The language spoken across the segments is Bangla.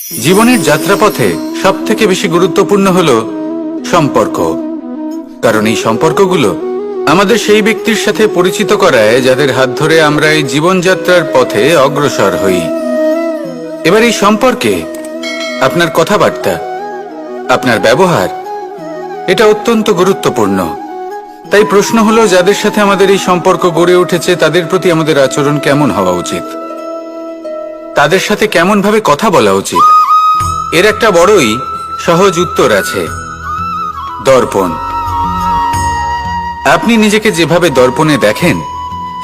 জীবনের যাত্রাপথে সবথেকে বেশি গুরুত্বপূর্ণ হলো সম্পর্ক। কারণ এই সম্পর্কগুলো আমাদের সেই ব্যক্তির সাথে পরিচিত করায় যাদের হাত ধরে আমরা এই জীবনযাত্রার পথে অগ্রসর হই। এবার এই সম্পর্কে আপনার কথাবার্তা, আপনার ব্যবহার, এটা অত্যন্ত গুরুত্বপূর্ণ। তাই প্রশ্ন হলো, যাদের সাথে আমাদের এই সম্পর্ক গড়ে উঠেছে তাদের প্রতি আমাদের আচরণ কেমন হওয়া উচিত, তাদের সাথে কেমন ভাবে কথা বলা উচিত। এর একটা বড়ই সহজ উত্তর আছে, দর্পণ। আপনি নিজেকে যেভাবে দর্পণে দেখেন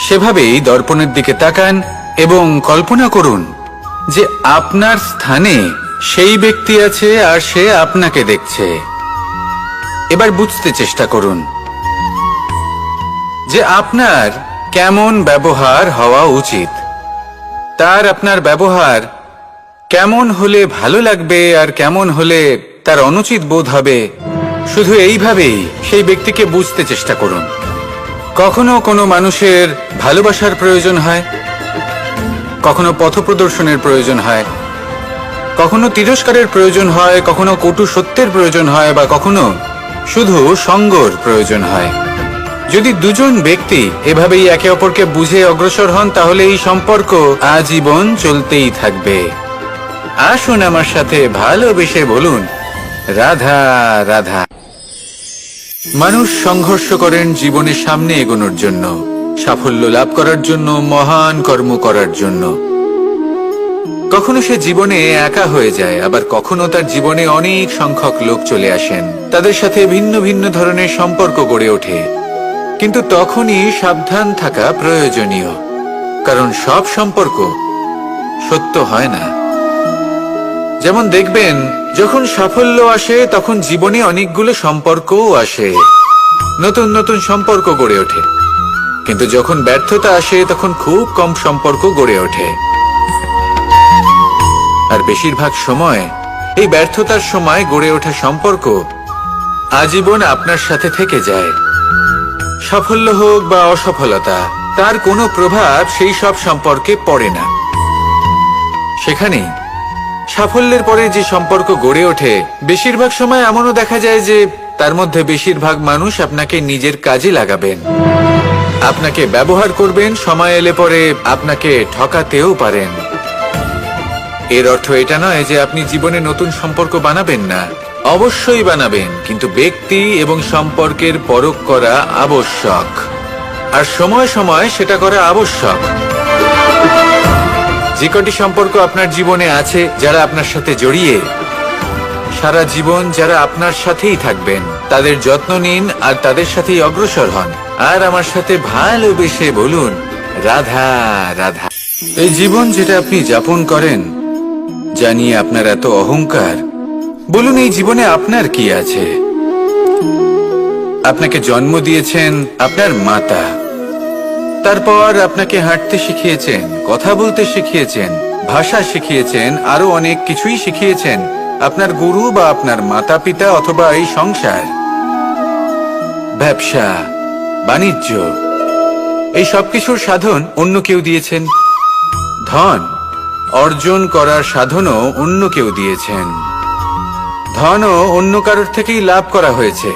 সেভাবেই দর্পণের দিকে তাকান এবং কল্পনা করুন যে আপনার স্থানে সেই ব্যক্তি আছে আর সে আপনাকে দেখছে। এবার বুঝতে চেষ্টা করুন যে আপনার কেমন ব্যবহার হওয়া উচিত, তার আপনার ব্যবহার কেমন হলে ভালো লাগবে আর কেমন হলে তার অনুচিত বোধ হবে। শুধু এইভাবেই সেই ব্যক্তিকে বুঝতে চেষ্টা করুন। কখনো কোনো মানুষের ভালোবাসার প্রয়োজন হয়, কখনো পথপ্রদর্শনের প্রয়োজন হয়, কখনো তিরস্কারের প্রয়োজন হয়, কখনো কটু সত্যের প্রয়োজন হয়, বা কখনো শুধু সঙ্গর প্রয়োজন হয়। যদি দুজন ব্যক্তি এভাবেই একে অপরকে বুঝে অগ্রসর হন তাহলে এই সম্পর্ক আজীবন চলতেই থাকবে। আসুন আমার সাথে ভালোবেসে বলুন, রাধা রাধা। মানুষ সংঘর্ষ করেন জীবনের সামনে এগোনোর জন্য, সাফল্য লাভ করার জন্য, মহান কর্ম করার জন্য। কখনো সে জীবনে একা হয়ে যায়, আবার কখনো তার জীবনে অনেক সংখ্যক লোক চলে আসেন, তাদের সাথে ভিন্ন ভিন্ন ধরনের সম্পর্ক গড়ে ওঠে। কিন্তু তখনই সাবধান থাকা প্রয়োজনীয়, কারণ সব সম্পর্ক সত্য হয় না। যেমন দেখবেন, যখন সাফল্য আসে তখন জীবনে অনেকগুলো সম্পর্কও আসে, নতুন নতুন সম্পর্ক গড়ে ওঠে। কিন্তু যখন ব্যর্থতা আসে তখন খুব কম সম্পর্ক গড়ে ওঠে। আর বেশিরভাগ সময় এই ব্যর্থতার সময় গড়ে ওঠা সম্পর্ক আজীবন আপনার সাথে থেকে যায়। সাফল্য হোক বা অসফলতা, তার কোনো প্রভাব সেই সব সম্পর্কে পড়ে না। সেখানে সাফল্যের পরে যে সম্পর্ক গড়ে ওঠে, বেশিরভাগ সময় এমনও দেখা যায় যে তার মধ্যে বেশিরভাগ মানুষ আপনাকে নিজের কাজে লাগাবেন, আপনাকে ব্যবহার করবেন, সময় এলে পরে আপনাকে ঠকাতেও পারেন। এর অর্থ এটা নয় যে আপনি জীবনে নতুন সম্পর্ক বানাবেন না, অবশ্যই বানাবেন, কিন্তু ব্যক্তি এবং সম্পর্কের পরখ করা আবশ্যক, আর সময় সময় সেটা করা আবশ্যক। যে কটি সম্পর্ক আপনার জীবনে আছে, যারা আপনার সাথে জড়িয়ে সারা জীবন, যারা আপনার সাথেই থাকবেন, তাদের যত্ন নিন আর তাদের সাথেই অগ্রসর হন। আর আমার সাথে ভালোবেসে বলুন, রাধা রাধা। এই জীবন যেটা আপনি যাপন করেন, জানিয়ে আপনার এত অহংকার, বলুন এই জীবনে আপনার কি আছে? আপনাকে জন্ম দিয়েছেন আপনার মাতা, তারপর আপনাকে হাঁটতে শিখিয়েছেন, কথা বলতে শিখিয়েছেন, ভাষা শিখিয়েছেন, আরো অনেক কিছুই শিখিয়েছেন আপনার গুরু বা আপনার মাতা পিতা, অথবা এই সংসার। ব্যবসা, বাণিজ্য, এই সবকিছুর সাধন অন্য কেউ দিয়েছেন। ধন অর্জন করার সাধনও অন্য কেউ দিয়েছেন। ধনও অন্য কারোর থেকেই লাভ করা হয়েছে।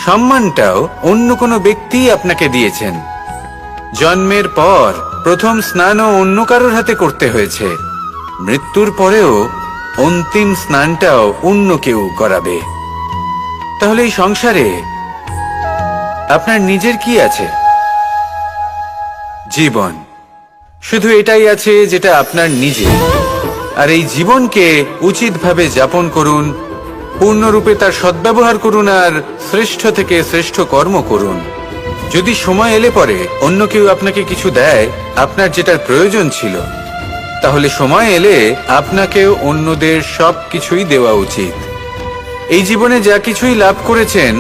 সম্মানটাও অন্য কোনো ব্যক্তি আপনাকে দিয়েছেন। জন্মের পর প্রথম স্নানও অন্য কারোর হাতে করতে হয়েছে। মৃত্যুর পরেও অন্তিম স্নানটাও অন্য কেউ করাবে। তাহলে এই সংসারে আপনার নিজের কি আছে? জীবন। শুধু এটাই আছে যেটা আপনার নিজের। আর এই জীবনকে উচিতভাবে যাপন করুন, পূর্ণরূপে তার সদ্ব্যবহার করুন, আর শ্রেষ্ঠ থেকে শ্রেষ্ঠ কর্ম করুন। যদি সময় এলে পরে অন্য কেউ আপনাকে কিছু দেয়, আপনার যেটার প্রয়োজন ছিল, তাহলে সময় এলে আপনাকেও অন্যদের সব কিছুই দেওয়া উচিত। এই জীবনে যা কিছুই লাভ করেছেন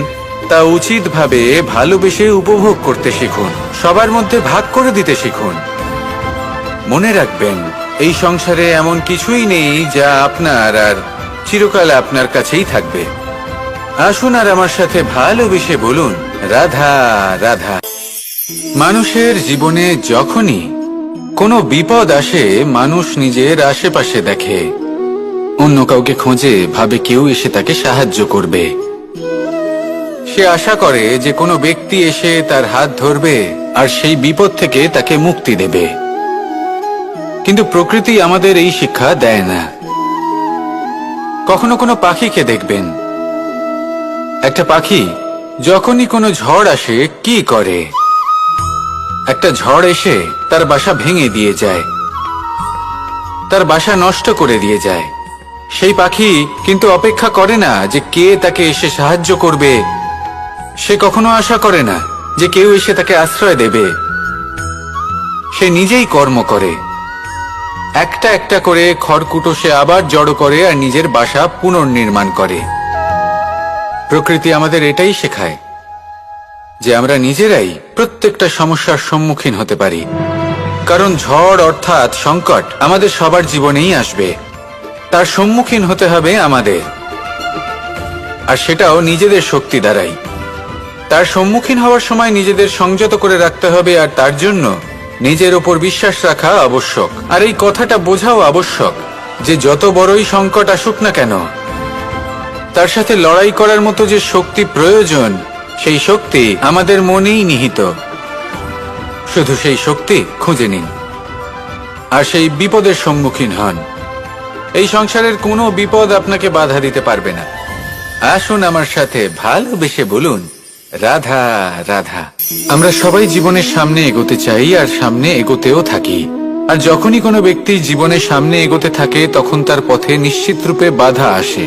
তা উচিতভাবে ভালোবেসে উপভোগ করতে শিখুন, সবার মধ্যে ভাগ করে দিতে শিখুন। মনে রাখবেন, এই সংসারে এমন কিছুই নেই যা আপনার আর চিরকাল আপনার কাছেই থাকবে। আসুন আর আমার সাথে ভালোবেসে বলুন, রাধা রাধা। মানুষের জীবনে যখনই কোনো বিপদ আসে, মানুষ নিজের আশেপাশে দেখে, অন্য কাউকে খোঁজে, ভাবে কেউ এসে তাকে সাহায্য করবে। সে আশা করে যে কোনো ব্যক্তি এসে তার হাত ধরবে আর সেই বিপদ থেকে তাকে মুক্তি দেবে। কিন্তু প্রকৃতি আমাদের এই শিক্ষা দেয় না। কখনো কোনো পাখিকে দেখবেন, একটা পাখি যখনই কোনো ঝড় আসে কি করে? একটা ঝড় এসে তার বাসা ভেঙে দিয়ে যায়, তার বাসা নষ্ট করে দিয়ে যায়। সেই পাখি কিন্তু অপেক্ষা করে না যে কে তাকে এসে সাহায্য করবে। সে কখনো আশা করে না যে কেউ এসে তাকে আশ্রয় দেবে। সে নিজেই কর্ম করে, একটা একটা করে খড়কুটো সে আবার জড়ো করে আর নিজের বাসা পুনর্নির্মাণ করে। প্রকৃতি আমাদের এটাই শেখায় যে আমরা নিজেরাই প্রত্যেকটা সমস্যার সম্মুখীন হতে পারি। কারণ ঝড় অর্থাৎ সংকট আমাদের সবার জীবনেই আসবে, তার সম্মুখীন হতে হবে আমাদের, আর সেটাও নিজেদের শক্তি দ্বারাই। তার সম্মুখীন হওয়ার সময় নিজেদের সংযত করে রাখতে হবে, আর তার জন্য নিজের ওপর বিশ্বাস রাখা আবশ্যক। আর এই কথাটা বোঝাও আবশ্যক যে যত বড়ই সংকট আসুক না কেন, তার সাথে লড়াই করার মতো যে শক্তি প্রয়োজন, সেই শক্তি আমাদের মনেই নিহিত। শুধু সেই শক্তি খুঁজে নিন আর সেই বিপদের সম্মুখীন হন। এই সংসারের কোনো বিপদ আপনাকে বাধা দিতে পারবে না। আসুন আমার সাথে ভালোবেসে বলুন, রাধা রাধা। আমরা সবাই জীবনের সামনে এগোতে চাই আর সামনে এগোতেও থাকি। আর যখনই কোনো ব্যক্তি জীবনের সামনে এগোতে থাকে তখন তার পথে নিশ্চিত রূপে বাধা আসে।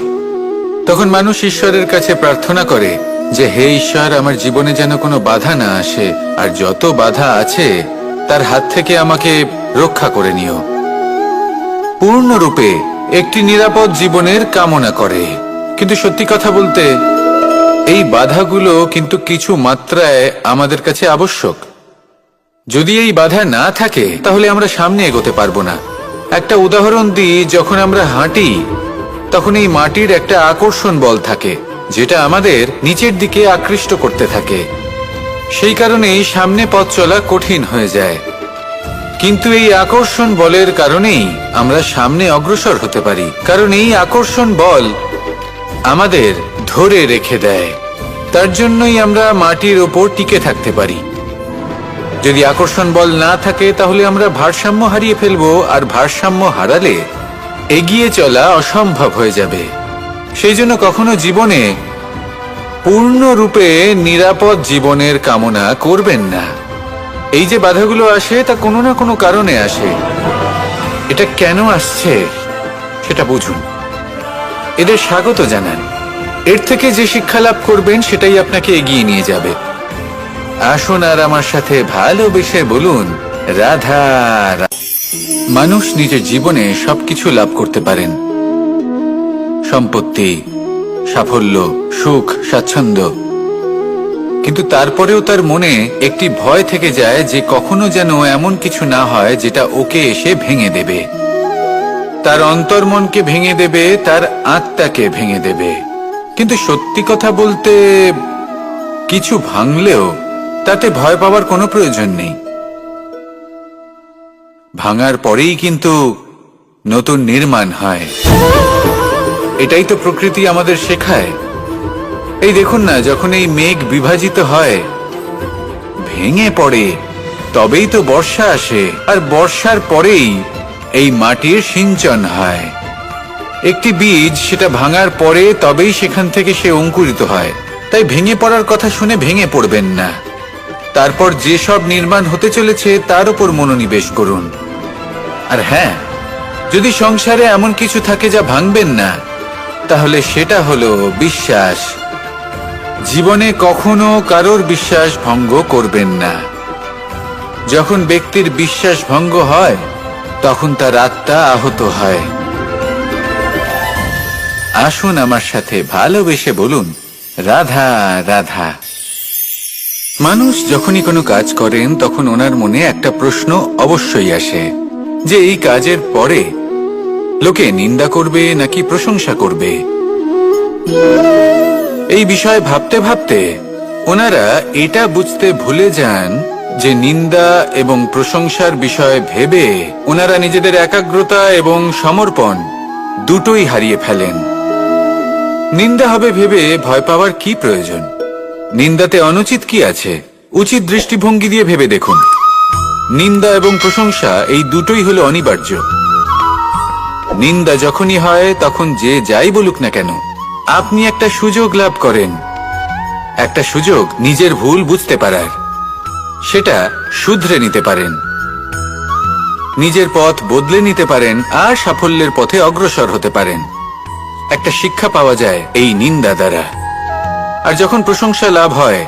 তখন মানুষ ঈশ্বরের কাছে প্রার্থনা করে যে হে ঈশ্বর, আমার জীবনে যেন কোনো বাধা না আসে, আর যত বাধা আছে তার হাত থেকে আমাকে রক্ষা করে নিও। পূর্ণরূপে একটি নিরাপদ জীবনের কামনা করে। কিন্তু সত্যি কথা বলতে এই বাধাগুলো কিন্তু কিছু মাত্রায় আমাদের কাছে আবশ্যক। যদি এই বাধা না থাকে তাহলে আমরা সামনে এগোতে পারবো না। একটা উদাহরণ দিই, যখন আমরা হাঁটি তখন এই মাটির একটা আকর্ষণ বল থাকে যেটা আমাদের নিচের দিকে আকৃষ্ট করতে থাকে। সেই কারণেই সামনে পথ চলা কঠিন হয়ে যায়। কিন্তু এই আকর্ষণ বলের কারণেই আমরা সামনে অগ্রসর হতে পারি, কারণ এই আকর্ষণ বল আমাদের ধরে রেখে দেয়। তার জন্যই আমরা মাটির ওপর টিকে থাকতে পারি। যদি আকর্ষণ বল না থাকে তাহলে আমরা ভারসাম্য হারিয়ে ফেলবো, আর ভারসাম্য হারালে এগিয়ে চলা অসম্ভব হয়ে যাবে। সেই জন্য কখনো জীবনে পূর্ণরূপে নিরাপদ জীবনের কামনা করবেন না। এই যে বাধাগুলো আসে তা কোনো না কোনো কারণে আসে। এটা কেন আসছে সেটা বুঝুন, এদের স্বাগত জানান। এর থেকে যে শিক্ষা লাভ করবেন সেটাই আপনাকে এগিয়ে নিয়ে যাবে। আসুন আর আমার সাথে ভালোবেসে বলুন, রাধা রাধা। মানুষ নিজের জীবনে সবকিছু লাভ করতে পারেন, সম্পত্তি, সাফল্য, সুখ, স্বাচ্ছন্দ্য, কিন্তু তারপরেও তার মনে একটি ভয় থেকে যায় যে কখনো যেন এমন কিছু না হয় যেটা ওকে এসে ভেঙে দেবে, তার অন্তর্মনকে ভেঙে দেবে, তার আত্মাকে ভেঙে দেবে। কিন্তু সত্যি কথা বলতে কিছু ভাঙলেও তাতে ভয় পাওয়ার কোনো প্রয়োজন নেই। ভাঙার পরেই কিন্তু নতুন নির্মাণ হয়। এটাই তো প্রকৃতি আমাদের শেখায়। এই দেখুন না, যখন এই মেঘ বিভাজিত হয়, ভেঙে পড়ে, তবেই তো বর্ষা আসে, আর বর্ষার পরেই এই মাটির সিঞ্চন হয়। একটি বীজ সেটা ভাঙার পরে তবেই সেখান থেকে সে অঙ্কুরিত হয়। তাই ভেঙে পড়ার কথা শুনে ভেঙে পড়বেন না। তারপর যে সব নির্মাণ হতে চলেছে তার উপর মনোনিবেশ করুন। আর হ্যাঁ, যদি সংসারে এমন কিছু থাকে যা ভাঙবেন না, তাহলে সেটা হলো বিশ্বাস। জীবনে কখনো কারোর বিশ্বাস ভঙ্গ করবেন না। যখন ব্যক্তির বিশ্বাস ভঙ্গ হয় তখন তার আত্মা আহত হয়। আসুন আমার সাথে ভালোবেসে বলুন, রাধা রাধা। মানুষ যখনই কোনো কাজ করেন তখন ওনার মনে একটা প্রশ্ন অবশ্যই আসে যে এই কাজের পরে লোকে নিন্দা করবে নাকি প্রশংসা করবে। এই বিষয়ে ভাবতে ভাবতে ওনারা এটা বুঝতে ভুলে যান যে নিন্দা এবং প্রশংসার বিষয় ভেবে ওনারা নিজেদের একাগ্রতা এবং সমর্পণ দুটোই হারিয়ে ফেলেন। নিন্দা হবে ভেবে ভয় পাওয়ার কি প্রয়োজন? নিন্দাতে অনুচিত কি আছে? উচিত দৃষ্টিভঙ্গি দিয়ে ভেবে দেখুন। নিন্দা এবং প্রশংসা এই দুটোই হলো অনিবার্য। নিন্দা যখনই হয় তখন যে যাই বলুক না কেন, আপনি একটা সুযোগ লাভ করেন, একটা সুযোগ নিজের ভুল বুঝতে পারার। সেটা শুধরে নিতে পারেন, নিজের পথ বদলে নিতে পারেন আর সাফল্যের পথে অগ্রসর হতে পারেন। একটা শিক্ষা পাওয়া যায় এই নিন্দা দ্বারা। আর যখন প্রশংসা লাভ হয়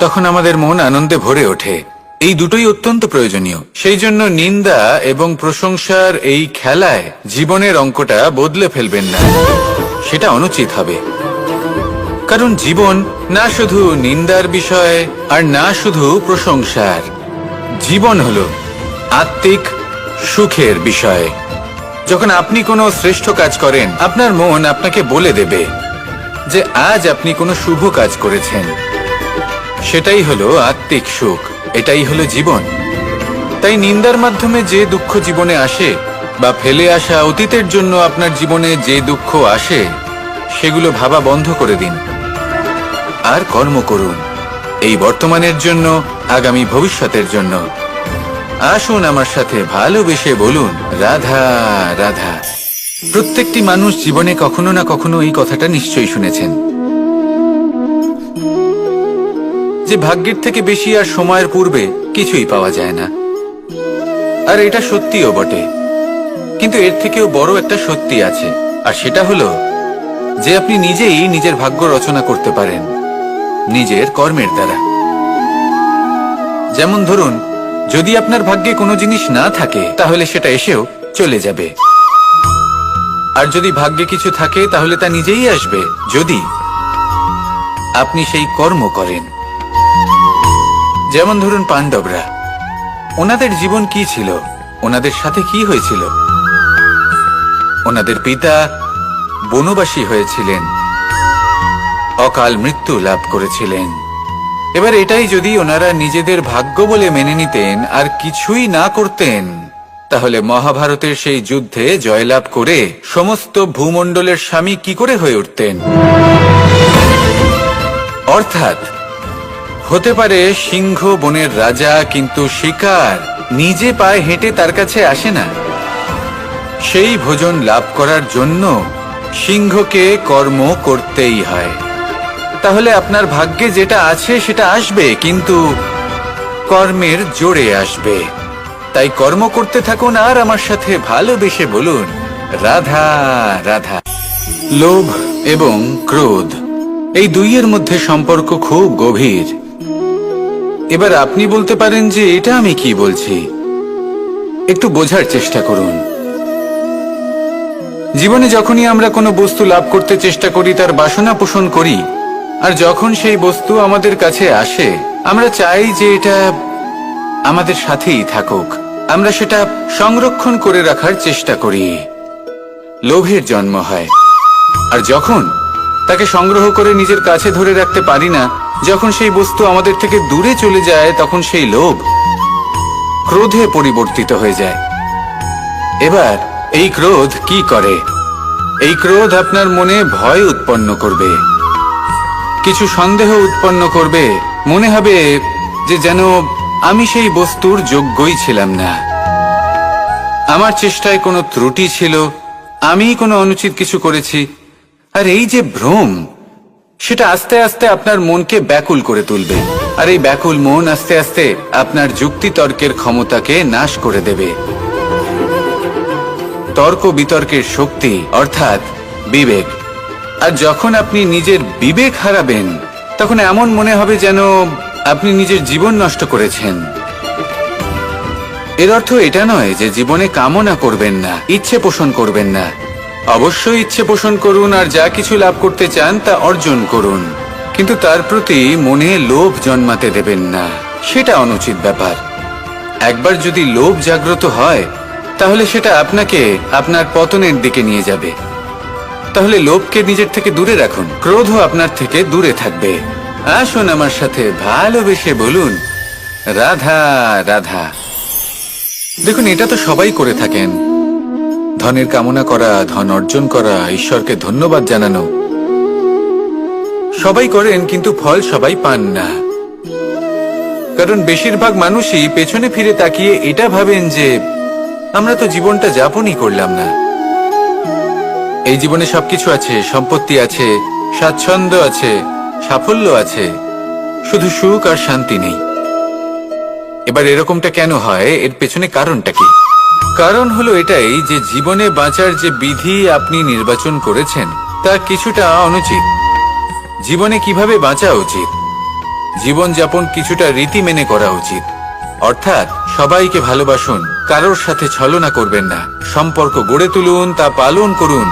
তখন আমাদের মন আনন্দে ভরে ওঠে। এই দুটোই অত্যন্ত প্রয়োজনীয়। সেই জন্য নিন্দা এবং প্রশংসার এই খেলায় জীবনের অঙ্কটা বদলে ফেলবেন না, সেটা অনুচিত হবে। কারণ জীবন না শুধু নিন্দার বিষয় আর না শুধু প্রশংসার, জীবন হলো আত্মিক সুখের বিষয়। যখন আপনি কোনো শ্রেষ্ঠ কাজ করেন, আপনার মন আপনাকে বলে দেবে যে আজ আপনি কোনো শুভ কাজ করেছেন। সেটাই হলো আত্মিক সুখ, এটাই হলো জীবন। তাই নিন্দার মাধ্যমে যে দুঃখ জীবনে আসে বা ফেলে আসা অতীতের জন্য আপনার জীবনে যে দুঃখ আসে, সেগুলো ভাবা বন্ধ করে দিন আর কর্ম করুন এই বর্তমানের জন্য, আগামী ভবিষ্যতের জন্য। আসুন আমার সাথে ভালোবেসে বলুন রাধা রাধা। প্রত্যেকটি মানুষ জীবনে কখনো না কখনো এই কথাটা নিশ্চয়ই শুনেছেন যে ভাগ্যের থেকে বেশি আর সময়ের পূর্বে কিছুই পাওয়া যায় না। আর এটা সত্যিও বটে, কিন্তু এর থেকেও বড় একটা সত্যি আছে, আর সেটা হলো যে আপনি নিজেই নিজের ভাগ্য রচনা করতে পারেন নিজের কর্মের দ্বারা। যেমন ধরুন, যদি আপনার ভাগ্যে কোনো জিনিস না থাকে তাহলে সেটা এসেও চলে যাবে, আর যদি ভাগ্যে কিছু থাকে তাহলে তা নিজেই আসবে, যদি আপনি সেই কর্ম করেন। যেমন ধরুন পাণ্ডবরা, ওনাদের জীবন কি ছিল, ওনাদের সাথে কি হয়েছিল? ওনাদের পিতা বনবাসী হয়েছিলেন, অকাল মৃত্যু লাভ করেছিলেন। এবার এটাই যদি ওনারা নিজেদের ভাগ্য বলে মেনে নিতেন আর কিছুই না করতেন, তাহলে মহাভারতের সেই যুদ্ধে জয়লাভ করে সমস্ত ভূমণ্ডলের স্বামী কি করে হয়ে উঠতেন? অর্থাৎ হতে পারে সিংহ বনের রাজা, কিন্তু শিকার নিজে পায়ে হেঁটে তার কাছে আসে না। সেই ভোজন লাভ করার জন্য সিংহকে কর্ম করতেই হয়। তাহলে আপনার ভাগ্যে যেটা আছে সেটা আসবে, কিন্তু কর্মের জোরে আসবে। তাই কর্ম করতে থাকুন আর আমার সাথে ভালোবেসে বলুন রাধা রাধা। লোভ এবং ক্রোধ, এই দুইয়ের মধ্যে সম্পর্ক খুব গভীর। এবার আপনি বলতে পারেন যে এটা আমি কি বলছি, একটু বোঝার চেষ্টা করুন। জীবনে যখনই আমরা কোনো বস্তু লাভ করতে চেষ্টা করি, তার বাসনা পোষণ করি, আর যখন সেই বস্তু আমাদের কাছে আসে, আমরা চাই যে এটা আমাদের সাথেই থাকুক, আমরা সেটা সংরক্ষণ করে রাখার চেষ্টা করি। লোভের জন্ম হয়, আর যখন তাকে সংগ্রহ করে নিজের কাছে ধরে রাখতে পারি না, যখন সেই বস্তু আমাদের থেকে দূরে চলে যায়, তখন সেই লোভ ক্রোধে পরিবর্তিত হয়ে যায়। এবার এই ক্রোধ কি করে? এই ক্রোধ আপনার মনে ভয় উৎপন্ন করবে, কিছু সন্দেহ উৎপন্ন করবে, মনে হবে যে যেন আমি সেই বস্তুর যোগ্যই ছিলাম না, আমার চেষ্টায় কোনো ত্রুটি ছিল, আমি কোনো অনুচিত কিছু করেছি। আর এই যে ভ্রম, সেটা আস্তে আস্তে আপনার মনকে ব্যাকুল করে তুলবে, আর এই ব্যাকুল মন আস্তে আস্তে আপনার যুক্তি তর্কের ক্ষমতাকে নাশ করে দেবে। তর্ক বিতর্কের শক্তি অর্থাৎ বিবেক। আর যখন আপনি নিজের বিবেক হারাবেন, তখন এমন মনে হবে যেন আপনি নিজের জীবন নষ্ট করেছেন। এর অর্থ এটা নয় যে জীবনে কামনা করবেন না, ইচ্ছে পোষণ করবেন না। অবশ্যই ইচ্ছে পোষণ করুন, আর যা কিছু লাভ করতে চান তা অর্জন করুন, কিন্তু তার প্রতি মনে লোভ জন্মাতে দেবেন না, সেটা অনুচিত ব্যাপার। একবার যদি লোভ জাগ্রত হয়, তাহলে সেটা আপনাকে আপনার পতনের দিকে নিয়ে যাবে। তাহলে লোভকে নিজের থেকে দূরে রাখুন, ক্রোধও আপনার থেকে দূরে থাকবে। আসুন আমার সাথে ভালোবেসে বলুন রাধা রাধা। দেখুন, এটা তো সবাই করে থাকেন, ধনের কামনা করা, ধন অর্জন করা, ঈশ্বরকে ধন্যবাদ জানানো সবাই করেন, কিন্তু ফল সবাই পান না। কারণ বেশিরভাগ মানুষই পেছনে ফিরে তাকিয়ে এটা ভাবেন যে আমরা তো জীবনটা যাপনই করলাম না। এই জীবনে সবকিছু আছে, সম্পত্তি আছে, স্বাচ্ছন্দ্য আছে, সাফল্য আছে, শুধু সুখ আর শান্তি নেই। এবার এরকমটা কেন হয়? এর পেছনে কারণটা কি? কারণ হলো এটাই যে জীবনে বাঁচার যে বিধি আপনি নির্বাচন করেছেন তা কিছুটা অনুচিত। জীবনে কিভাবে বাঁচা উচিত, জীবনযাপন কিছুটা রীতি মেনে করা উচিত। অর্থাৎ সবাইকে ভালোবাসুন, কারোর সাথে ছলনা করবেন না, সম্পর্ক গড়ে তুলুন, তা পালন করুন।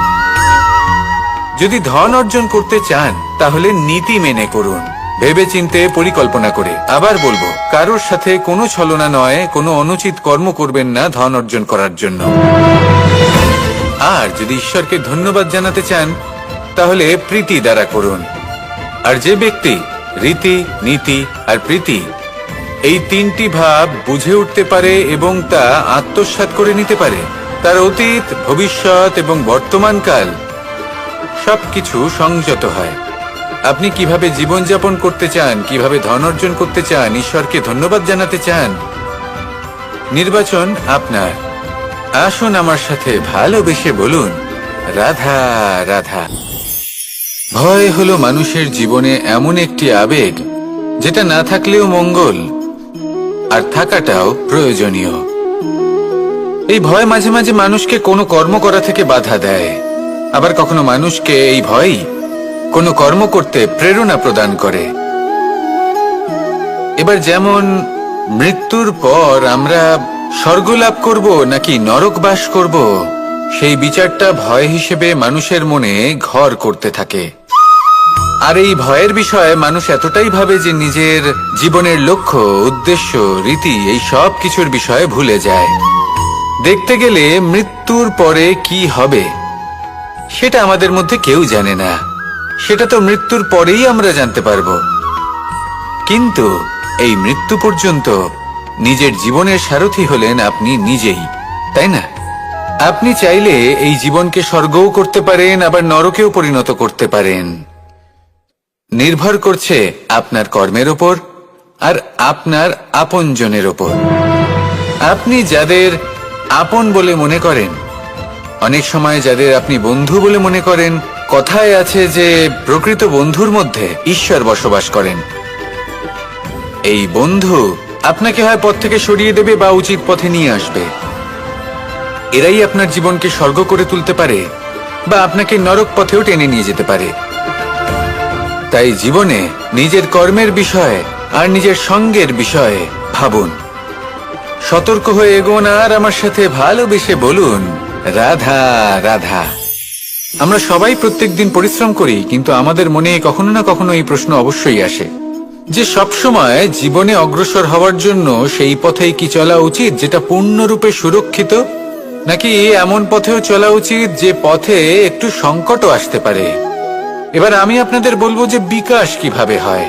যদি ধন অর্জন করতে চান তাহলে নীতি মেনে করুন, ভেবেচিন্তে পরিকল্পনা করে। আবার বলবো, কারোর সাথে কোনো ছলনা নয়, কোনো অনুচিত কর্ম করবেন না ধন অর্জন করার জন্য। আর যদি ঈশ্বরকে ধন্যবাদ জানাতে চান তাহলে প্রীতি দ্বারা করুন। আর যে ব্যক্তি রীতি, নীতি আর প্রীতি এই তিনটি ভাব বুঝে উঠতে পারে এবং তা আত্মসাৎ করে নিতে পারে, তার অতীত, ভবিষ্যৎ এবং বর্তমানকাল সবকিছু সংযত হয়। আপনি কিভাবে জীবনযাপন করতে চান, কিভাবে ধন অর্জন করতে চান, ঈশ্বরকে ধন্যবাদ জানাতে চান, নির্বাচন আপনার। আসুন আমার সাথে ভালোবেসে বলুন, রাধা রাধা। ভয় হলো মানুষের জীবনে এমন একটি আবেগ যেটা না থাকলেও মঙ্গল, আর থাকাটাও প্রয়োজনীয়। এই ভয় মাঝে মাঝে মানুষকে কোনো কর্ম করা থেকে বাধা দেয়, আবার কখনো মানুষকে এই ভয়ই কোনো কর্ম করতে প্রেরণা প্রদান করে। এবার যেমন মৃত্যুর পর আমরা স্বর্গ লাভ করব নাকি নরক বাস করব, সেই বিচারটা ভয় হিসেবে মানুষের মনে ঘর করতে থাকে। আর এই ভয়ের বিষয়ে মানুষ এতটাই ভাবে যে নিজের জীবনের লক্ষ্য, উদ্দেশ্য, রীতি এই সব কিছুর বিষয়ে ভুলে যায়। দেখতে গেলে মৃত্যুর পরে কি হবে সেটা আমাদের মধ্যে কেউ জানে না, সেটা তো মৃত্যুর পরেই আমরা জানতে পারবো। কিন্তু এই মৃত্যু পর্যন্ত নিজের জীবনের সারথি হলেন আপনি নিজেই, তাই না? আপনি চাইলে এই জীবনকে স্বর্গও করতে পারেন, আবার নরকেও পরিণত করতে পারেন। নির্ভর করছে আপনার কর্মের ওপর আর আপনার আপনজনের ওপর। আপনি যাদের আপন বলে মনে করেন, অনেক সময় যাদের আপনি বন্ধু বলে মনে করেন, কথায় আছে যে প্রকৃত বন্ধুর মধ্যে ঈশ্বর বসবাস করেন। এই বন্ধু আপনাকে হয় পথ থেকে সরিয়ে দেবে বা উচিত পথে নিয়ে আসবে। এরাই আপনার জীবনকে স্বর্গ করে তুলতে পারে বা আপনাকে নরক পথেও টেনে নিয়ে যেতে পারে। তাই জীবনে নিজের কর্মের বিষয়ে আর নিজের সঙ্গের বিষয়ে ভাবুন, সতর্ক হয়ে এগোন, আর আমার সাথে ভালোবেসে বলুন, রাধা রাধা। আমরা সবাই প্রত্যেকদিন পরিশ্রম করি, কিন্তু আমাদের মনে কখনো না কখনো এই প্রশ্ন অবশ্যই আসে যে সবসময় জীবনে অগ্রসর হওয়ার জন্য সেই পথেই কি চলা উচিত যেটা পূর্ণরূপে সুরক্ষিত, নাকি এমন পথেও চলা উচিত যে পথে একটু সংকটও আসতে পারে। এবার আমি আপনাদের বলবো যে বিকাশ কিভাবে হয়।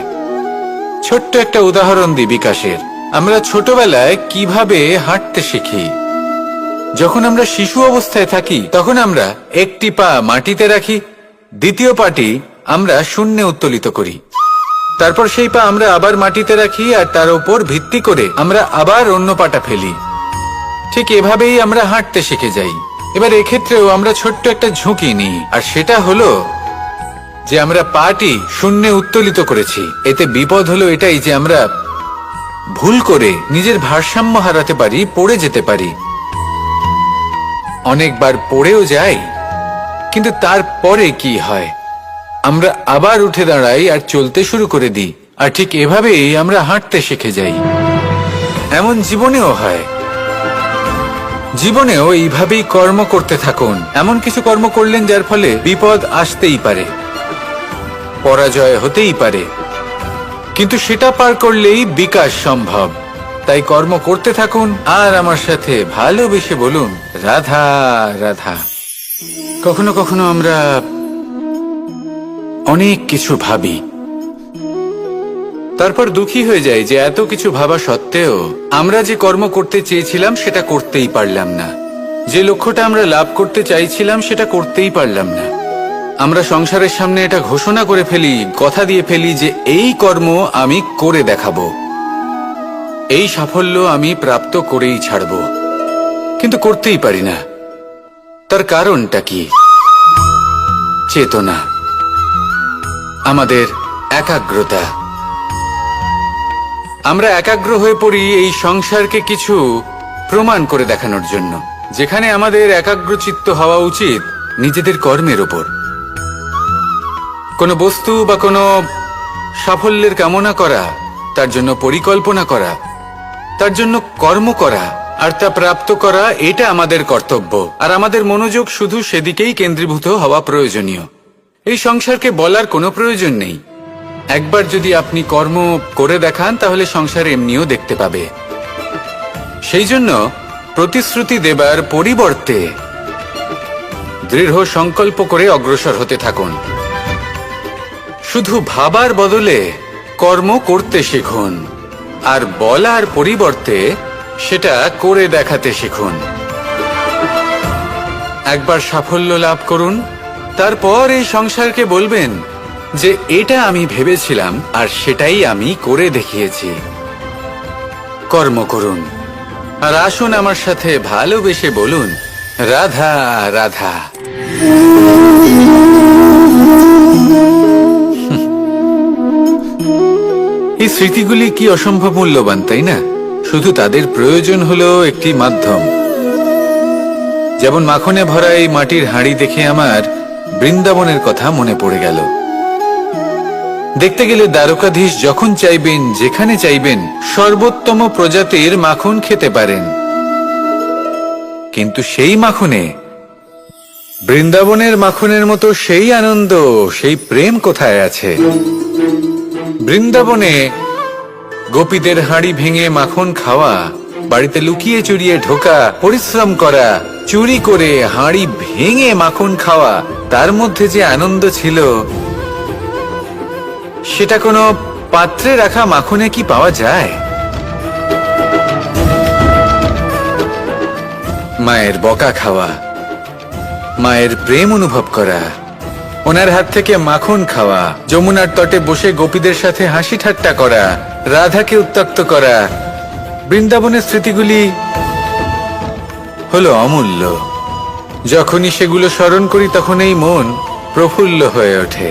ছোট্ট একটা উদাহরণ দিই বিকাশের। আমরা ছোটবেলায় কিভাবে হাঁটতে শিখি। যখন আমরা শিশু অবস্থায় থাকি তখন আমরা একটি পা মাটিতে রাখি, দ্বিতীয় পাটি আমরা শূন্যে উত্তোলিত করি, তারপর সেই পা আমরা আবার মাটিতে রাখি আর তার উপর ভিত্তি করে আমরা আবার অন্য পাটা ফেলি। ঠিক এভাবেই আমরা হাঁটতে শিখে যাই। এবার এক্ষেত্রেও আমরা ছোট্ট একটা ঝুঁকি নিই, আর সেটা হলো যে আমরা পাটি শূন্যে উত্তোলিত করেছি। এতে বিপদ হলো এটাই যে আমরা ভুল করে নিজের ভারসাম্য হারাতে পারি, পড়ে যেতে পারি। অনেকবার পড়েও যাই, কিন্তু তারপরে কি হয়, আমরা আবার উঠে দাঁড়াই আর চলতে শুরু করে দিই, আর ঠিক এভাবেই আমরা হাঁটতে শিখে যাই। এমন জীবনেও হয়। জীবনেও এইভাবেই কর্ম করতে থাকুন। এমন কিছু কর্ম করলেন যার ফলে বিপদ আসতেই পারে, পরাজয় হতেই পারে, কিন্তু সেটা পার করলেই বিকাশ সম্ভব। তাই কর্ম করতে থাকুন আর আমার সাথে ভালোবেসে বলুন, রাধা রাধা। কখনো কখনো আমরা অনেক কিছু ভাবি, তারপর দুঃখী হয়ে যাই যে এত কিছু ভাবা সত্ত্বেও আমরা যে কর্ম করতে চেয়েছিলাম সেটা করতেই পারলাম না। যে লক্ষ্যটা আমরা লাভ করতে চাইছিলাম সেটা করতেই পারলাম না। আমরা সংসারের সামনে এটা ঘোষণা করে ফেলি, কথা দিয়ে ফেলি যে এই কর্ম আমি করে দেখাবো, এই সাফল্য আমি প্রাপ্ত করেই ছাড়ব, কিন্তু করতেই পারি না। তার কারণটা কি? চেতনা, আমাদের একাগ্রতা। আমরা একাগ্র হয়ে পড়ি এই সংসারকে কিছু প্রমাণ করে দেখানোর জন্য, যেখানে আমাদের একাগ্রচিত্ত হওয়া উচিত নিজেদের কর্মের ওপর। কোনো বস্তু বা কোনো সাফল্যের কামনা করা, তার জন্য পরিকল্পনা করা, তার জন্য কর্ম করা আর তা প্রাপ্ত করা, এটা আমাদের কর্তব্য। আর আমাদের মনোযোগ শুধু সেদিকেই কেন্দ্রীভূত হওয়া প্রয়োজনীয়। এই সংসারকে বলার কোনো প্রয়োজন নেই। একবার যদি আপনি কর্ম করে দেখান তাহলে সংসার এমনিও দেখতে পাবে। সেই জন্য প্রতিশ্রুতি দেবার পরিবর্তে দৃঢ় সংকল্প করে অগ্রসর হতে থাকুন। শুধু ভাবার বদলে কর্ম করতে শিখুন, আর বলার পরিবর্তে সেটা করে দেখাতে শিখুন। একবার সাফল্য লাভ করুন, তারপর এই সংসারকে বলবেন যে এটা আমি ভেবেছিলাম আর সেটাই আমি করে দেখিয়েছি। কর্ম করুন, আর আসুন আমার সাথে ভালোবেসে বলুন, রাধা রাধা। এই স্মৃতিগুলি কি অসম্ভব মূল্যবান, তাই না? শুধু তাদের প্রয়োজন হলো একটি মাধ্যম। যেমন মাখনে ভরা এই মাটির হাঁড়ি দেখে আমার বৃন্দাবনের কথা মনে পড়ে গেল। দেখতে গেলে দ্বারকাধীশ যখন চাইবেন, যেখানে চাইবেন, সর্বোত্তম প্রজাতির মাখন খেতে পারেন, কিন্তু সেই মাখনে, বৃন্দাবনের মাখনের মতো সেই আনন্দ, সেই প্রেম কোথায় আছে? বৃন্দাবনে গোপীদের হাঁড়ি ভেঙে মাখন খাওয়া, বাড়িতে লুকিয়ে চুরিয়ে ঢোকা, পরিশ্রম করা, চুরি করে হাঁড়ি ভেঙে মাখন খাওয়া, তার মধ্যে যে আনন্দ ছিল সেটা কোনো পাত্রে রাখা মাখনে কি পাওয়া যায়? মায়ের বকা খাওয়া, মায়ের প্রেম অনুভব করা, ওনার হাত থেকে মাখন খাওয়া, যমুনার তটে বসে গোপীদের সাথে হাসি ঠাট্টা করা, রাধাকে উত্ত্যক্ত করা, বৃন্দাবনের স্মৃতিগুলি হলো অমূল্য। যখনই সেগুলো স্মরণ করি তখন এই মন প্রফুল্ল হয়ে ওঠে।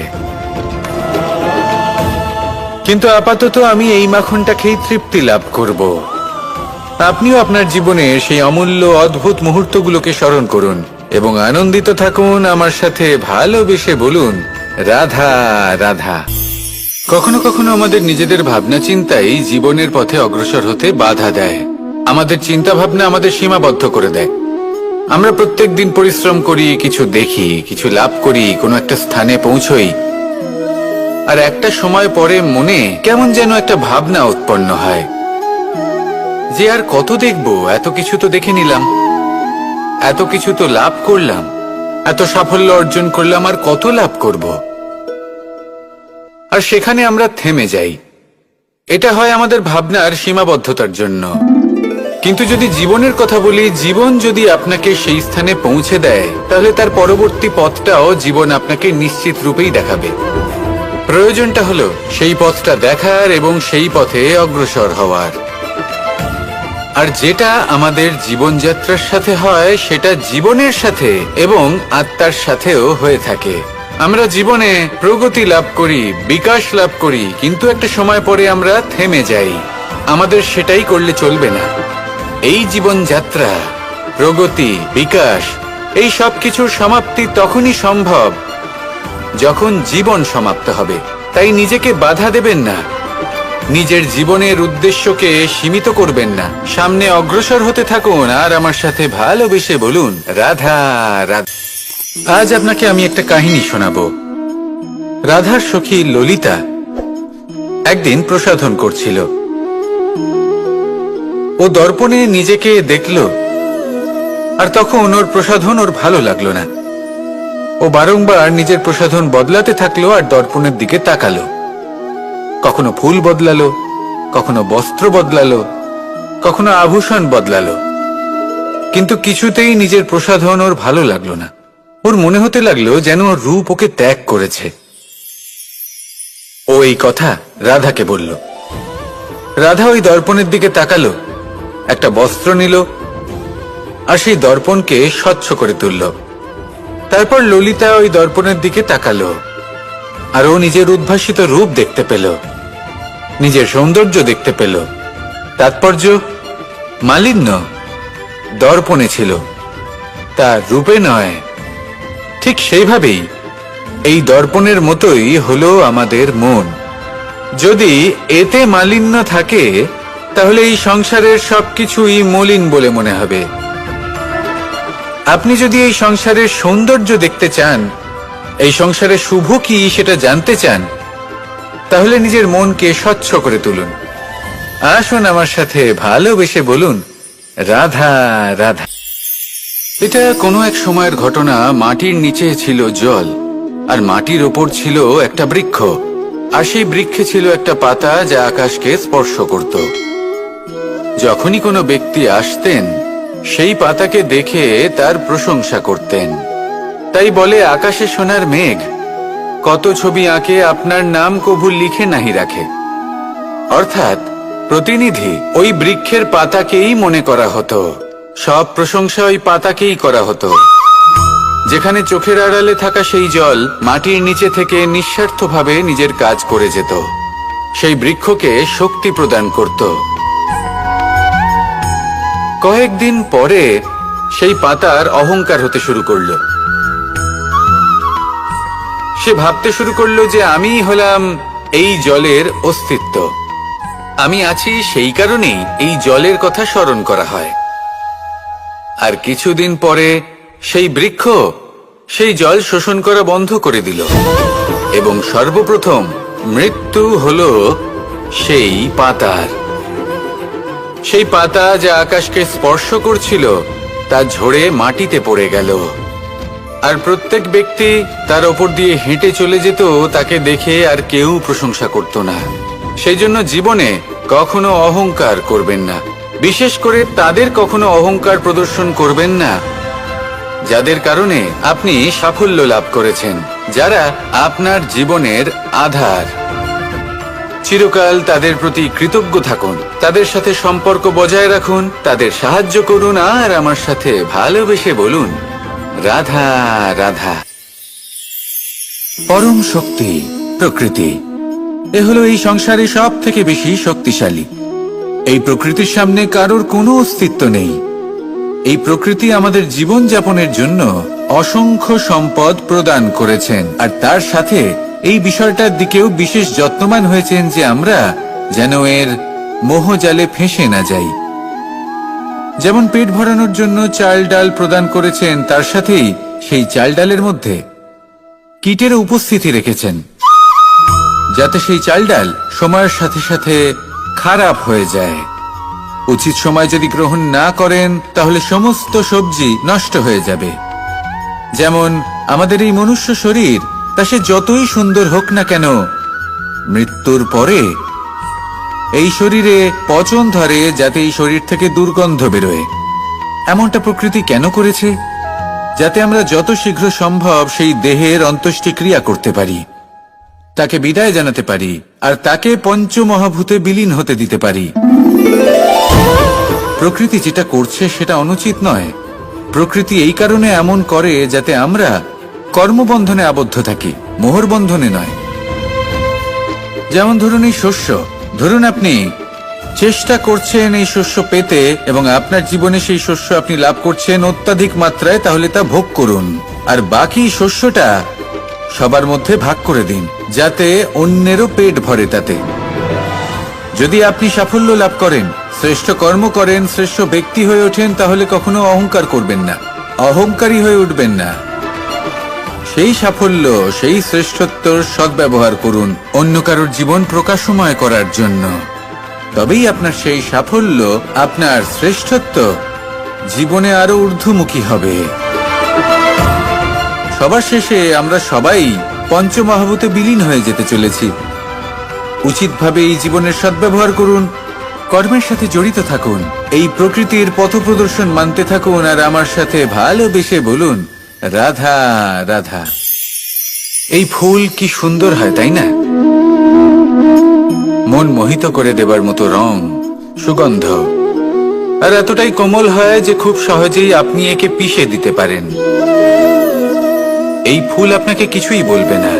কিন্তু আপাতত আমি এই মাখনটা খেয়ে তৃপ্তি লাভ করব। আপনিও আপনার জীবনে সেই অমূল্য অদ্ভুত মুহূর্তগুলোকে স্মরণ করুন এবং আনন্দিত থাকুন। আমার সাথে ভালোবেসে বলুন, রাধা রাধা। কখনো কখনো আমাদের নিজেদের ভাবনা চিন্তাই জীবনের পথে অগ্রসর হতে বাধা দেয়। আমাদের চিন্তা ভাবনা আমাদের সীমাবদ্ধ করে দেয়। আমরা প্রত্যেক দিন পরিশ্রম করি, কিছু দেখি, কিছু লাভ করি, কোনো একটা স্থানে পৌঁছই, আর একটা সময় পরে মনে কেমন যেন একটা ভাবনা উৎপন্ন হয় যে আর কত দেখব, এত কিছু তো দেখে নিলাম, এত কিছু তো লাভ করলাম, এত সাফল্য অর্জন করলাম, আর কত লাভ করব। আর সেখানে আমরা থেমে যাই। এটা হয় আমাদের ভাবনার সীমাবদ্ধতার জন্য। কিন্তু যদি জীবনের কথা বলি, জীবন যদি আপনাকে সেই স্থানে পৌঁছে দেয়, তাহলে তার পরবর্তী পথটাও জীবন আপনাকে নিশ্চিত রূপেই দেখাবে। প্রয়োজনটা হলো সেই পথটা দেখার এবং সেই পথে অগ্রসর হওয়ার। আর যেটা আমাদের জীবনযাত্রার সাথে হয় সেটা জীবনের সাথে এবং আত্মার সাথেও হয়ে থাকে। আমরা জীবনে প্রগতি লাভ করি, বিকাশ লাভ করি, কিন্তু একটা সময় পরে আমরা থেমে যাই। আমাদের সেটাই করলে চলবে না। এই জীবনযাত্রা, প্রগতি, বিকাশ, এই সব কিছুর সমাপ্তি তখনই সম্ভব যখন জীবন সমাপ্ত হবে। তাই নিজেকে বাধা দেবেন না, নিজের জীবনের উদ্দেশ্যকে সীমিত করবেন না। সামনে অগ্রসর হতে থাকুন আর আমার সাথে ভালোবেসে বলুন, রাধা রাধা। আজ আপনাকে আমি একটা কাহিনী শোনাবো। রাধার সখী ললিতা একদিন প্রসাধন করছিল। ও দর্পণে নিজেকে দেখল, আর তখন ওর প্রসাধন ওর ভালো লাগলো না। ও বারংবার নিজের প্রসাধন বদলাতে থাকলো আর দর্পণের দিকে তাকালো। কখনো ফুল বদলালো, কখনো বস্ত্র বদলালো, কখনো আভূষণ বদলালো। কিন্তু কিছুতেই নিজের প্রসাধন ওর ভালো লাগলো না। ওর মনে হতে লাগলো যেন ওর রূপ ওকে ত্যাগ করেছে। ও এই কথা রাধাকে বলল। রাধা ওই দর্পণের দিকে তাকালো, একটা বস্ত্র নিল আর সেই দর্পণকে স্বচ্ছ করে তুলল। তারপর ললিতা ওই দর্পণের দিকে তাকালো আর ও নিজের উদ্ভাসিত রূপ দেখতে পেল, নিজের সৌন্দর্য দেখতে পেল। তাৎপর্য মালিন্য দর্পণে ছিল, তার রূপে নয়। ঠিক সেইভাবেই এই দর্পণের মতোই হলো আমাদের মন। যদি এতে মালিন্য থাকে তাহলে এই সংসারের সবকিছুই মলিন বলে মনে হবে। আপনি যদি এই সংসারের সৌন্দর্য দেখতে চান, এই সংসারে শুভ কি সেটা জানতে চান, তাহলে নিজের মনকে স্বচ্ছ করে তুলুন। আসুন আমার সাথে ভালোবেসে বলুন, রাধা রাধা। এটা কোনো এক সময়ের ঘটনা। মাটির নিচে ছিল জল, আর মাটির ওপর ছিল একটা বৃক্ষ, আর সেই বৃক্ষে ছিল একটা পাতা যা আকাশকে স্পর্শ করত। যখনই কোনো ব্যক্তি আসতেন, সেই পাতাকে দেখে তার প্রশংসা করতেন। তাই বলে আকাশে সোনার মেঘ কত ছবি আঁকে, আপনার নাম কভু লিখে নাহি রাখে। অর্থাৎ প্রতিনিধি ওই বৃক্ষের পাতাকেই মনে করা হতো, সব প্রশংসা ওই পাতাকেই করা হতো। যেখানে চোখের আড়ালে থাকা সেই জল মাটির নিচে থেকে নিঃস্বার্থভাবে নিজের কাজ করে যেত, সেই বৃক্ষকে শক্তি প্রদান করত। কয়েকদিন পরে সেই পাতার অহংকার হতে শুরু করলো। সে ভাবতে শুরু করলো যে আমি হলাম এই জলের অস্তিত্ব, আমি আছি সেই কারণেই এই জলের কথা স্মরণ করা হয়। আর কিছুদিন পরে সেই বৃক্ষ সেই জল শোষণ করা বন্ধ করে দিল, এবং সর্বপ্রথম মৃত্যু হলো সেই পাতার। সেই পাতা যা আকাশকে স্পর্শ করছিল তা ঝরে মাটিতে পড়ে গেল, আর প্রত্যেক ব্যক্তি তার ওপর দিয়ে হেঁটে চলে যেত, তাকে দেখে আর কেউ প্রশংসা করত না। সেই জন্য জীবনে কখনো অহংকার করবেন না, বিশেষ করে তাদের কখনো অহংকার প্রদর্শন করবেন না যাদের কারণে আপনি সাফল্য লাভ করেছেন, যারা আপনার জীবনের আধার। চিরকাল তাদের প্রতি কৃতজ্ঞ থাকুন, তাদের সাথে সম্পর্ক বজায় রাখুন, তাদের সাহায্য করুন, আর আমার সাথে ভালোবেসে বলুন, রাধা রাধা। পরম শক্তি প্রকৃতি, এ হলো এই সংসারে সব থেকে বেশি শক্তিশালী। এই প্রকৃতির সামনে কারোর কোনো অস্তিত্ব নেই। এই প্রকৃতি আমাদের জীবন যাপনের জন্য অসংখ্য সম্পদ প্রদান করেছেন, আর তার সাথে এই বিষয়টার দিকেও বিশেষ যত্নবান হয়েছেন যে আমরা যেন এর মোহজালে ফেঁসে না যাই। যেমন পেট ভরানোর জন্য চাল ডাল প্রদান করেছেন, তার সাথেই সেই চাল ডালের মধ্যে কীটের উপস্থিতি রেখেছেন, যাতে সেই চাল ডাল সময়ের সাথে সাথে খারাপ হয়ে যায়। উচিত সময় যদি গ্রহণ না করেন তাহলে সমস্ত সবজি নষ্ট হয়ে যাবে। যেমন আমাদের এই মনুষ্য শরীর, তা সে যতই সুন্দর হোক না কেন, মৃত্যুর পরে এই শরীরে পচন ধরে, যাতে এই শরীর থেকে দুর্গন্ধ বেরোয়। এমনটা প্রকৃতি কেন করেছে? যাতে আমরা যত শীঘ্র সম্ভব সেই দেহের অন্ত্যেষ্টিক্রিয়া করতে পারি, তাকে বিদায় জানাতে পারি, আর তাকে পঞ্চমহাভূতে বিলীন হতে দিতে পারি। প্রকৃতি যেটা করছে সেটা অনুচিত নয়। প্রকৃতি এই কারণে এমন করে যাতে আমরা কর্মবন্ধনে আবদ্ধ থাকি, মোহর বন্ধনে নয়। যেমন ধরুন এই শস্য, ধরুন আপনি চেষ্টা করছেন এই শস্য পেতে, এবং আপনার জীবনে সেই শস্য আপনি লাভ করছেন অত্যাধিক মাত্রায়, তাহলে তা ভোগ করুন, আর বাকি শস্যটা সবার মধ্যে ভাগ করে দিন, যাতে অন্যেরও পেট ভরে তাতে। যদি আপনি সাফল্য লাভ করেন, শ্রেষ্ঠ কর্ম করেন, শ্রেষ্ঠ ব্যক্তি হয়ে ওঠেন, তাহলে কখনো অহংকার করবেন না, অহংকারী হয়ে উঠবেন না। সেই সাফল্য, সেই শ্রেষ্ঠত্বর সদ্ব্যবহার করুন অন্য কারোর জীবন প্রকাশময় করার জন্য। তবেই আপনার সেই সাফল্য, আপনার শ্রেষ্ঠত্ব জীবনে আরো ঊর্ধ্বমুখী হবে। সবার শেষে আমরা সবাই পঞ্চমহাভূতে বিলীন হয়ে যেতে চলেছি। উচিতভাবে এই জীবনের সদ্ব্যবহার করুন, কর্মের সাথে জড়িত থাকুন, এই প্রকৃতির পথপ্রদর্শন মানতে থাকুন, আর আমার সাথে ভালোবেসে বলুন, রাধা রাধা। এই ফুল কি সুন্দর হয়, তাই না? মন মোহিত করে দেবার মতো রং, সুগন্ধ, আর এতটাই কোমল হয় যে খুব সহজেই আপনি একে পিষে দিতে পারেন। এই ফুল আপনাকে কিছুই বলবে না,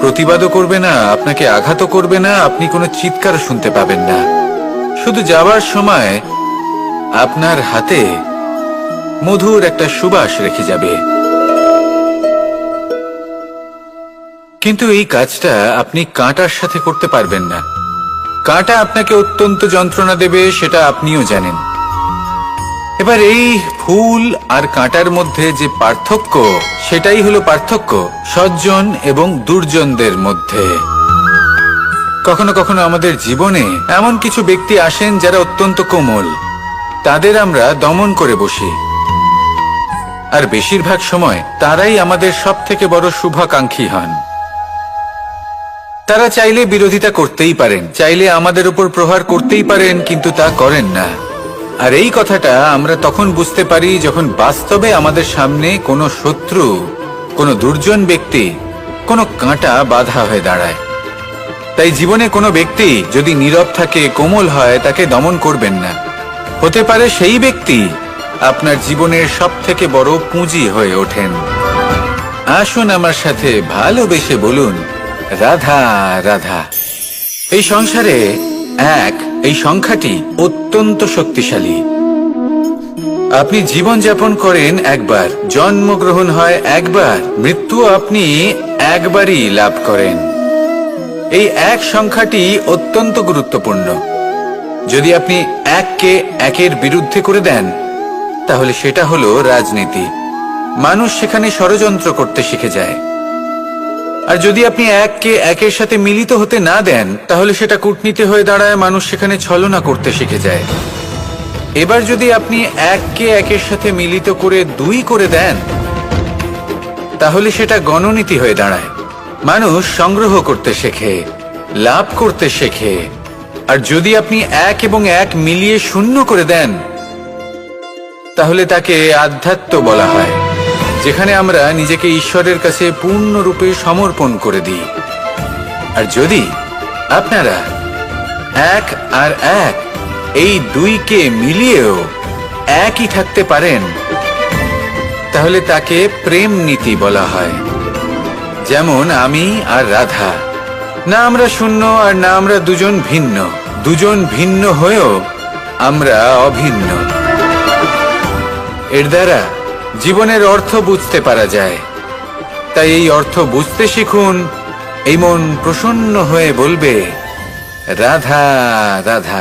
প্রতিবাদও করবে না, আপনাকে আঘাতও করবে না, আপনি কোনো চিৎকার শুনতে পাবেন না। শুধু যাবার সময় আপনার হাতে মধুর একটা সুবাস রেখে যাবে। কিন্তু এই কাজটা আপনি কাঁটার সাথে করতে পারবেন না। কাঁটা আপনাকে অত্যন্ত যন্ত্রণা দেবে, সেটা আপনিও জানেন। এবার এই ফুল আর কাঁটার মধ্যে যে পার্থক্য, সেটাই হলো পার্থক্য সজ্জন এবং দুর্জনদের মধ্যে। কখনো কখনো আমাদের জীবনে এমন কিছু ব্যক্তি আসেন যারা অত্যন্ত কোমল, তাদের আমরা দমন করে বসি, আর বেশিরভাগ সময় তারাই আমাদের সবথেকে বড় শুভাকাঙ্ক্ষী হন। তারা চাইলে বিরোধিতা করতেই পারেন, চাইলে আমাদের উপর প্রহার করতেই পারেন, কিন্তু তা করেন না। আর এই কথাটা আমরা তখন বুঝতে পারি যখন বাস্তবে আমাদের সামনে কোনো শত্রু, কোনো দুর্জন ব্যক্তি, কোনো কাঁটা বাধা হয়ে দাঁড়ায়। তাই জীবনে কোনো ব্যক্তি যদি নীরব থাকে, কোমল হয়, তাকে দমন করবেন না। হতে পারে সেই ব্যক্তি আপনার জীবনের সবথেকে বড় পুঁজি হয়ে ওঠেন। আসুন আমার সাথে ভালোবেসে বলুন, রাধা রাধা। এই সংসারে এক, এই সংখ্যাটি অত্যন্ত শক্তিশালী। আপনি জীবন যাপন করেন একবার, জন্মগ্রহণ হয় একবার, মৃত্যু আপনি একবারই লাভ করেন। এই এক সংখ্যাটি অত্যন্ত গুরুত্বপূর্ণ। যদি আপনি এককে একের বিরুদ্ধে করে দেন, তাহলে সেটা হলো রাজনীতি। মানুষ সেখানে ষড়যন্ত্র করতে শিখে যায়। আর যদি আপনি এককে একের সাথে মিলিত হতে না দেন, তাহলে সেটা কূটনীতি হয়ে দাঁড়ায়, মানুষ সেখানে ছলনা করতে শিখে যায়। এবার যদি আপনি এককে একের সাথে মিলিত করে দুই করে দেন, তাহলে সেটা গণনীতি হয়ে দাঁড়ায়। মানুষ সংগ্রহ করতে শেখে, লাভ করতে শেখে। আর যদি আপনি এক এবং এক মিলিয়ে শূন্য করে দেন, তাহলে তাকে আধ্যাত্ম বলা হয়, যেখানে আমরা নিজেকে ঈশ্বরের কাছে পূর্ণরূপে সমর্পণ করে দিই। আর যদি আপনারা এক আর এক, এই দুইকে মিলিয়েও একই থাকতে পারেন, তাহলে তাকে প্রেম নীতি বলা হয়। যেমন আমি আর রাধা, না আমরা শূন্য আর না আমরা দুজন ভিন্ন, দুজন ভিন্ন হয়েও আমরা অভিন্ন। এর দ্বারা জীবনের অর্থ বুঝতে পারা যায়। তাই এই অর্থ বুঝতে শিখুন। এই মন প্রসন্ন হয়ে বলবে, রাধা রাধা।